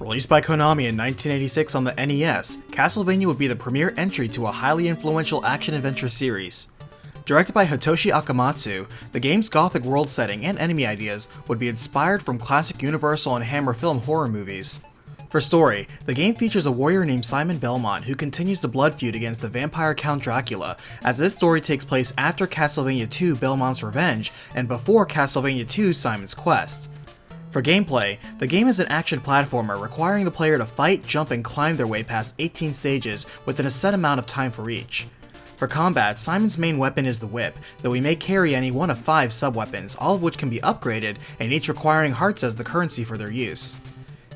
Released by Konami in 1986 on the NES, Castlevania would be the premier entry to a highly influential action-adventure series. Directed by Hitoshi Akamatsu, the game's gothic world setting and enemy ideas would be inspired from classic Universal and Hammer film horror movies. For story, the game features a warrior named Simon Belmont who continues the blood feud against the vampire Count Dracula, as this story takes place after Castlevania II Belmont's Revenge and before Castlevania II Simon's Quest. For gameplay, the game is an action platformer requiring the player to fight, jump, and climb their way past 18 stages within a set amount of time for each. For combat, Simon's main weapon is the whip, though he may carry any one of 5 sub-weapons, all of which can be upgraded, and each requiring hearts as the currency for their use.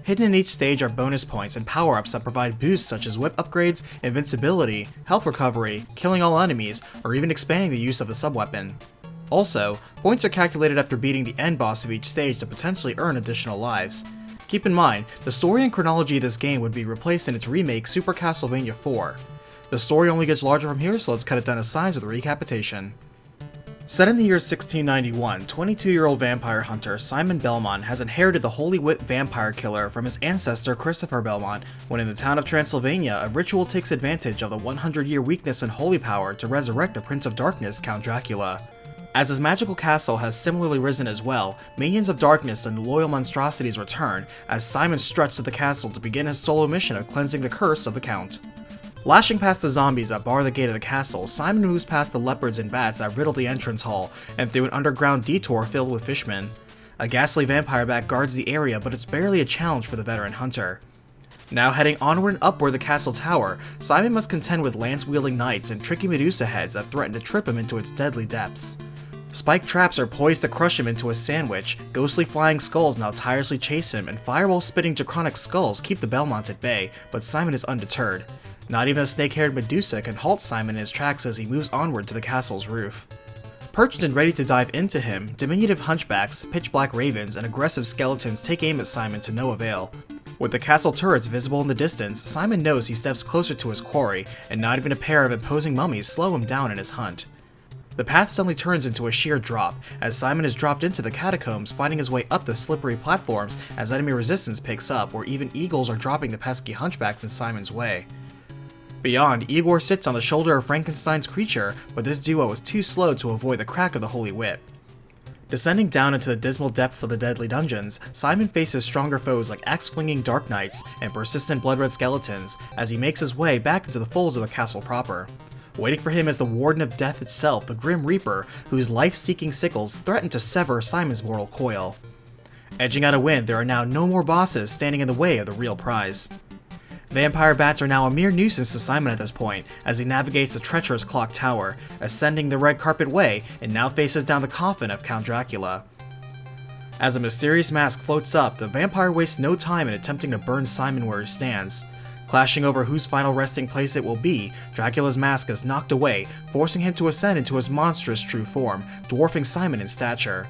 Hidden in each stage are bonus points and power-ups that provide boosts such as whip upgrades, invincibility, health recovery, killing all enemies, or even expanding the use of the sub-weapon. Also, points are calculated after beating the end boss of each stage to potentially earn additional lives. Keep in mind, the story and chronology of this game would be replaced in its remake Super Castlevania 4. The story only gets larger from here, so let's cut it down to size with RECAPitation. Set in the year 1691, 22-year-old vampire hunter Simon Belmont has inherited the Holy Whip vampire killer from his ancestor Christopher Belmont, when in the town of Transylvania a ritual takes advantage of the 100-year weakness and holy power to resurrect the Prince of Darkness, Count Dracula. As his magical castle has similarly risen as well, minions of darkness and loyal monstrosities return, as Simon struts to the castle to begin his solo mission of cleansing the curse of the Count. Lashing past the zombies that bar the gate of the castle, Simon moves past the leopards and bats that riddle the entrance hall, and through an underground detour filled with fishmen. A ghastly vampire bat guards the area, but it's barely a challenge for the veteran hunter. Now heading onward and upward the castle tower, Simon must contend with lance-wielding knights and tricky Medusa heads that threaten to trip him into its deadly depths. Spiked traps are poised to crush him into a sandwich, ghostly flying skulls now tirelessly chase him, and fireball-spitting draconic skulls keep the Belmont at bay, but Simon is undeterred. Not even a snake-haired Medusa can halt Simon in his tracks as he moves onward to the castle's roof. Perched and ready to dive into him, diminutive hunchbacks, pitch-black ravens, and aggressive skeletons take aim at Simon to no avail. With the castle turrets visible in the distance, Simon knows he steps closer to his quarry, and not even a pair of imposing mummies slow him down in his hunt. The path suddenly turns into a sheer drop, as Simon is dropped into the catacombs, finding his way up the slippery platforms as enemy resistance picks up, where even eagles are dropping the pesky hunchbacks in Simon's way. Beyond, Igor sits on the shoulder of Frankenstein's creature, but this duo is too slow to avoid the crack of the Holy Whip. Descending down into the dismal depths of the deadly dungeons, Simon faces stronger foes like axe-flinging Dark Knights and persistent blood-red skeletons as he makes his way back into the folds of the castle proper. Waiting for him is the Warden of Death itself, the Grim Reaper, whose life-seeking sickles threaten to sever Simon's mortal coil. Edging out a win, there are now no more bosses standing in the way of the real prize. Vampire bats are now a mere nuisance to Simon at this point, as he navigates the treacherous clock tower, ascending the red carpet way, and now faces down the coffin of Count Dracula. As a mysterious mask floats up, the vampire wastes no time in attempting to burn Simon where he stands. Clashing over whose final resting place it will be, Dracula's mask is knocked away, forcing him to ascend into his monstrous true form, dwarfing Simon in stature.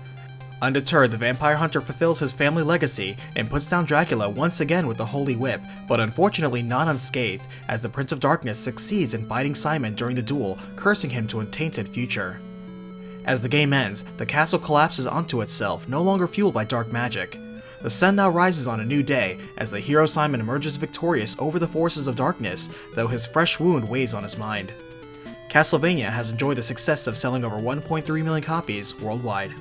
Undeterred, the vampire hunter fulfills his family legacy and puts down Dracula once again with the Holy Whip, but unfortunately not unscathed, as the Prince of Darkness succeeds in biting Simon during the duel, cursing him to a tainted future. As the game ends, the castle collapses onto itself, no longer fueled by dark magic. The sun now rises on a new day, as the hero Simon emerges victorious over the forces of darkness, though his fresh wound weighs on his mind. Castlevania has enjoyed the success of selling over 1.3 million copies worldwide.